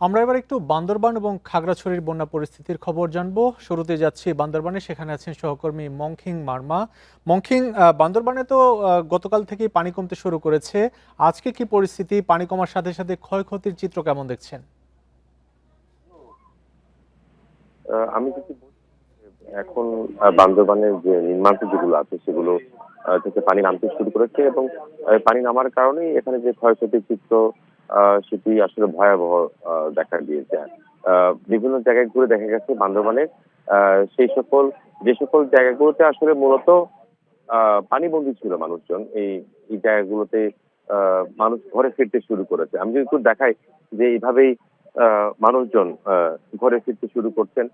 আমরা এবার একটু বান্দরবান এবং খাগড়াছড়ির বন্যা পরিস্থিতির খবর জানবো। শুরুতে যাচ্ছি বান্দরবানে, সেখানে আছেন সহকর্মী মংখিং মার্মা। মংখিং, বান্দরবানে তো গতকাল থেকেই পানি কমতে শুরু করেছে। আজকে কি পরিস্থিতি? পানি কমার সাথে সাথে ক্ষয়ক্ষতির চিত্র কেমন দেখছেন? আমি যদি বলি, এখন বান্দরবানের যে নির্মাণ যেগুলো আছে সেগুলো থেকে পানি নামতে শুরু করেছে এবং পানি নামার কারণেই এখানে যে ক্ষয়ক্ষতির চিত্র সেটি আসলে ভয়াবহ দেখা দিয়েছে। বিভিন্ন জায়গায় ঘুরে দেখা গেছে বান্দরবানে সেই সকল যে সকল জায়গাগুলোতে আসলে মূলত পানিবন্দী ছিল মানুষজন, এই জায়গাগুলোতে মানুষ ঘরে ফিরতে শুরু করেছে। আমি যদি একটু দেখাই যে এইভাবেই মানুষজন ঘরে ফিরতে শুরু করছেন।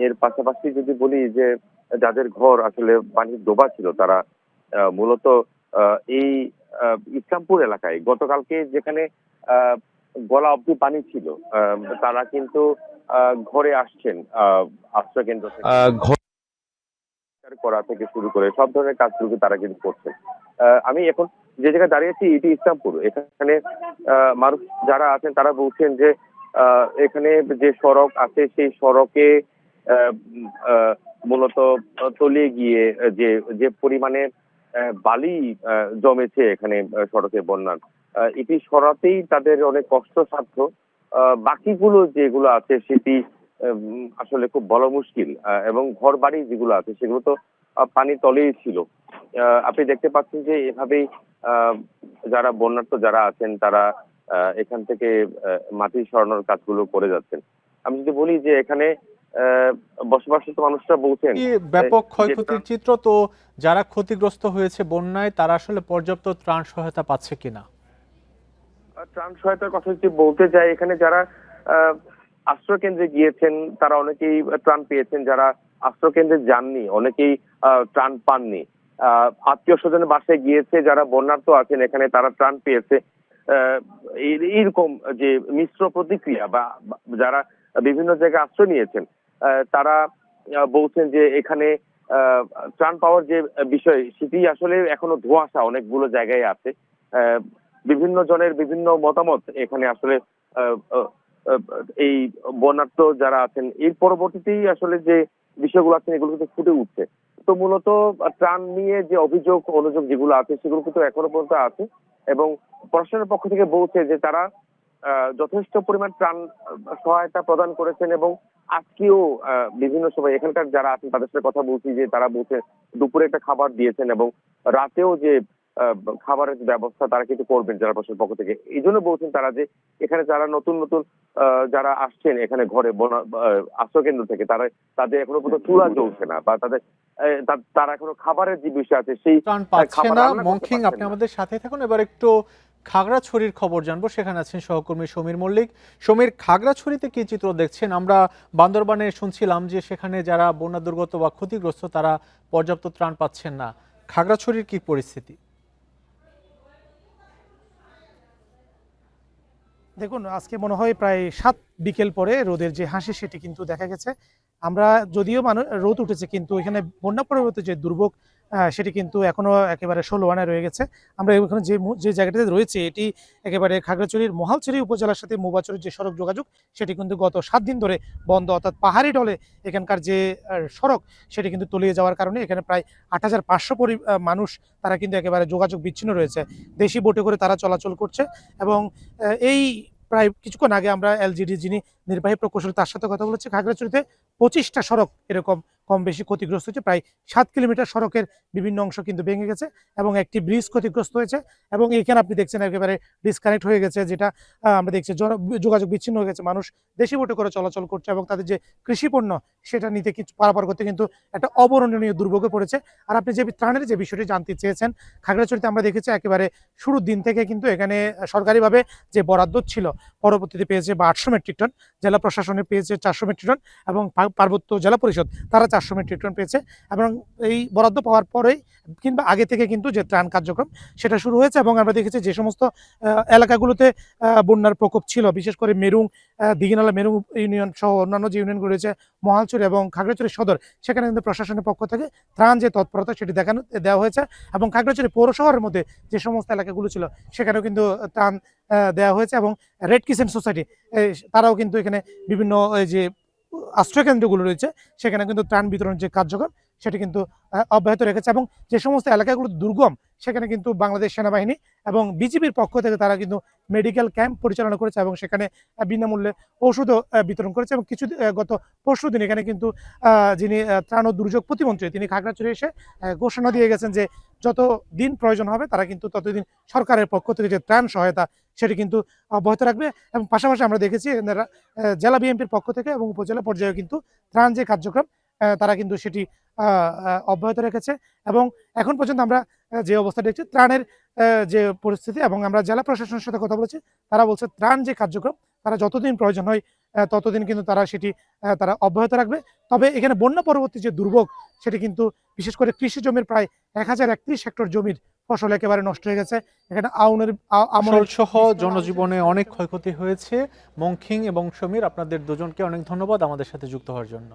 এর পাশাপাশি যদি বলি যে যাদের ঘর আসলে পানির ডোবা ছিল তারা মূলত এই ইসলামপুর এলাকায় গতকালকে যেখানে আহ, গলা অব্দি পানি ছিল, তারা কিন্তু ঘরে আসছেন আশ্রয় কেন্দ্র থেকে করা থেকে শুরু করে সব ধরনের কাজগুলো তারা কিন্তু করছেন। আমি এখন যে জায়গায় দাঁড়িয়েছি এটি ইসলামপুর। এখানে মানুষ যারা আছেন তারা বলছেন যে এখানে যে সড়ক আছে সেই সড়কে মূলত তলিয়ে গিয়ে যে যে পরিমাণে বালি জমেছে এখানে সড়কে বন্যার, এটি সরাতেই তাদের অনেক কষ্টসাধ্য। বাকিগুলো যেগুলো আছে সেটি আসলে খুব বড় মুশকিল। এবং ঘর বাড়ি যেগুলো আছে সেগুলো তো পানির তলেই ছিল। আপনি দেখতে পাচ্ছেন যে এভাবেই আহ, যারা বন্যার্ত যারা আছেন তারা এখান থেকে মাটি সরানোর কাজগুলো করে যাচ্ছেন। আমি যদি বলি যে এখানে আহ, বসবাসরত মানুষরা বলছেন কি ব্যাপক যে ক্ষয়ক্ষতির চিত্র তো। যারা ক্ষতিগ্রস্ত হয়েছে বন্যায়, তারা আসলে পর্যাপ্ত ত্রাণ সহায়তা পাচ্ছে কিনা? ত্রাণ সহায়তার কথা যদি বলতে যাই, এখানে যারা আহ, আশ্রয় কেন্দ্রে গিয়েছেন তারা অনেকেই ত্রাণ পেয়েছেন। যারা আশ্রয় কেন্দ্রে যাননি অনেকেই ত্রাণ পাননি। আত্মীয় স্বজনের বাসায় গিয়েছে যারা বন্যার্ত আছেন এখানে, তারা ত্রাণ পেয়েছে। আহ, এইরকম যে মিশ্র প্রতিক্রিয়া বা বা যারা বিভিন্ন জায়গায় আশ্রয় নিয়েছেন তারা বলছেন যে এখানে আহ, ত্রাণ পাওয়ার যে বিষয় সেটি আসলে এখনো ধোঁয়াশা অনেকগুলো জায়গায় আছে। আহ, বিভিন্ন জনের বিভিন্ন মতামত এখানে আসলে আহ, আহ, আহ, এই বন্যার্ত যারা আছেন এর পরবর্তীতেই আসলে যে বিষয়গুলো আছে এগুলো কিন্তু ফুটে উঠছে। তো মূলত ত্রাণ নিয়ে যে অভিযোগ অনুযোগ যেগুলো আছে সেগুলো কিন্তু এখনো পর্যন্ত আছে এবং প্রশাসনের পক্ষ থেকে বলছে যে তারা যথেষ্ট পরিমাণ ত্রাণ সহায়তা প্রদান করেছেন এবং আজকেও বিভিন্ন সময় এখানকার যারা আছেন তাদের সাথে কথা বলছি যে তারা বলছে দুপুরে একটা খাবার দিয়েছেন এবং রাতেও যে খাবারের যে ব্যবস্থা তারা কিন্তু করবেন জেলা প্রশাসনের পক্ষ থেকে। এই জন্য বলছেন তারা যে এখানে যারা নতুন নতুন যারা আসছেন এখানে ঘরে আশ্রয় কেন্দ্র থেকে তারা তাদের এখনো পর্যন্ত চুলা জ্বলছে না বা তাদের তারা এখনো খাবারের যে বিষয় আছে সেই ত্রাণ পাচ্ছে খাবার না। রান্না করতে মংখিং, পারছেন আপনি না। আমাদের সাথে থাকুন। এবার একটু খাগড়াছড়ির খবর জানবো, সেখানে আছেন সহকর্মী সমীর মল্লিক। সমীর, খাগড়াছড়িতে কি চিত্র দেখছেন? আমরা বান্দরবানে শুনছিলাম যে সেখানে যারা বন্যা দুর্গত বা ক্ষতিগ্রস্ত তারা পর্যাপ্ত ত্রাণ পাচ্ছেন না। খাগড়াছড়ির কি পরিস্থিতি? দেখুন, আজকে মনে হয় প্রায় ৭ বিকেল পরে রোদের যে হাসি সেটি কিন্তু দেখা গেছে। আমরা যদিও রোদ উঠেছে কিন্তু এখানে বন্যা পরবর্তী যে দুর্ভোগ সেটি কিন্তু এখনো একেবারে ষোলো আনায় রয়ে গেছে। আমরা এখানে যে জায়গাটিতে রয়েছে এটি একেবারে খাগড়াছড়ির মহালছড়ি উপজেলার সাথে মুবাচরের যে সড়ক যোগাযোগ সেটি কিন্তু গত ৭ দিন ধরে বন্ধ, অর্থাৎ পাহাড়ি ঢলে এখানকার যে সড়ক সেটি কিন্তু তলিয়ে যাওয়ার কারণে এখানে প্রায় ৮৫০০ মানুষ তারা কিন্তু একেবারে যোগাযোগ বিচ্ছিন্ন রয়েছে। দেশি বোটে করে তারা চলাচল করছে এবং এই প্রায় কিছুক্ষণ আগে আমরা এলজিডি যিনি নির্বাহী প্রকৌশলী তার সাথে কথা বলেছি। খাগড়াছড়িতে ২৫টা সড়ক এরকম কম বেশি ক্ষতিগ্রস্ত হয়েছে। প্রায় ৭ কিলোমিটার সড়কের বিভিন্ন অংশ কিন্তু ভেঙে গেছে এবং একটি ব্রিজ ক্ষতিগ্রস্ত হয়েছে এবং এখানে আপনি দেখছেন একেবারে ডিসকানেক্ট হয়ে গেছে, যেটা আমরা দেখছি যোগাযোগ বিচ্ছিন্ন হয়ে গেছে। মানুষ দেশি বোটে করে চলাচল করছে এবং তাদের যে কৃষি পণ্য সেটা নিতে কিছু পারাপার করতে কিন্তু একটা অবর্ণনীয় দুর্ভোগে পড়েছে। আর আপনি যে ত্রাণের যে বিষয়টি জানতে চেয়েছেন, খাগড়াছড়িতে আমরা দেখেছি একেবারে শুরুর দিন থেকে কিন্তু এখানে সরকারিভাবে যে বরাদ্দ ছিল পরবর্তীতে পেয়েছে ৮০০ মেট্রিক টন, জেলা প্রশাসনে পেয়েছে ৪০০ মেট্রিক টন এবং পার্বত্য জেলা পরিষদ তারা ৪০০ মেট্রিক টন পেয়েছে। এবং এই বরাদ্দ পাওয়ার পরেই কিংবা আগে থেকে কিন্তু যে ত্রাণ কার্যক্রম সেটা শুরু হয়েছে এবং আমরা দেখেছি যে সমস্ত এলাকাগুলোতে বন্যার প্রকোপ ছিল, বিশেষ করে মেরুং, দিঘিনালা মেরুং ইউনিয়ন সহ অন্যান্য যে ইউনিয়নগুলো রয়েছে, মহালছড়ি এবং খাগড়াছড়ি সদর, সেখানে কিন্তু প্রশাসনের পক্ষ থেকে ত্রাণ যে তৎপরতা সেটি দেওয়া হয়েছে এবং খাগড়াছড়ি পৌরশহরের মধ্যে যে সমস্ত এলাকাগুলো ছিল সেখানেও কিন্তু ত্রাণ দেওয়া হয়েছে, এবং রেড কিচেন সোসাইটি তারাও কিন্তু এখানে বিভিন্ন এই যে আশ্রয় কেন্দ্রগুলো রয়েছে সেখানে কিন্তু ত্রাণ বিতরণের যে কার্যক্রম সেটি কিন্তু অব্যাহত রেখেছে। এবং যে সমস্ত এলাকাগুলো দুর্গম সেখানে কিন্তু বাংলাদেশ সেনাবাহিনী এবং বিজিবির পক্ষ থেকে তারা কিন্তু মেডিকেল ক্যাম্প পরিচালনা করেছে এবং সেখানে বিনামূল্যে ওষুধও বিতরণ করেছে। এবং কিছু গত পরশু দিন এখানে কিন্তু যিনি ত্রাণ ও দুর্যোগ প্রতিমন্ত্রী তিনি খাগড়াছড়ি এসে ঘোষণা দিয়ে গেছেন যে যত দিন প্রয়োজন হবে তারা কিন্তু ততদিন সরকারের পক্ষ থেকে যে ত্রাণ সহায়তা সেটি কিন্তু অব্যাহত রাখবে। এবং পাশাপাশি আমরা দেখেছি জেলা বিএনপির পক্ষ থেকে এবং উপজেলা পর্যায়ে কিন্তু ত্রাণ যে কার্যক্রম তারা কিন্তু সেটি অব্যাহত রেখেছে। এবং এখন পর্যন্ত আমরা যে অবস্থা দেখছি ত্রাণের যে পরিস্থিতি, এবং আমরা জেলা প্রশাসনের সাথে কথা বলেছি, তারা বলছে ত্রাণ যে কার্যক্রম তারা যতদিন প্রয়োজন হয় ততদিন কিন্তু তারা সেটি তারা অব্যাহত রাখবে। তবে এখানে বন্যা পরবর্তী যে দুর্ভোগ সেটি কিন্তু বিশেষ করে কৃষি জমির প্রায় 1031 হেক্টর জমির ফসল একেবারে নষ্ট হয়ে গেছে। এখানে ফসল সহ জনজীবনে অনেক ক্ষয়ক্ষতি হয়েছে। মংখিং এবং সমীর, আপনাদের দুজনকে অনেক ধন্যবাদ আমাদের সাথে যুক্ত হওয়ার জন্য।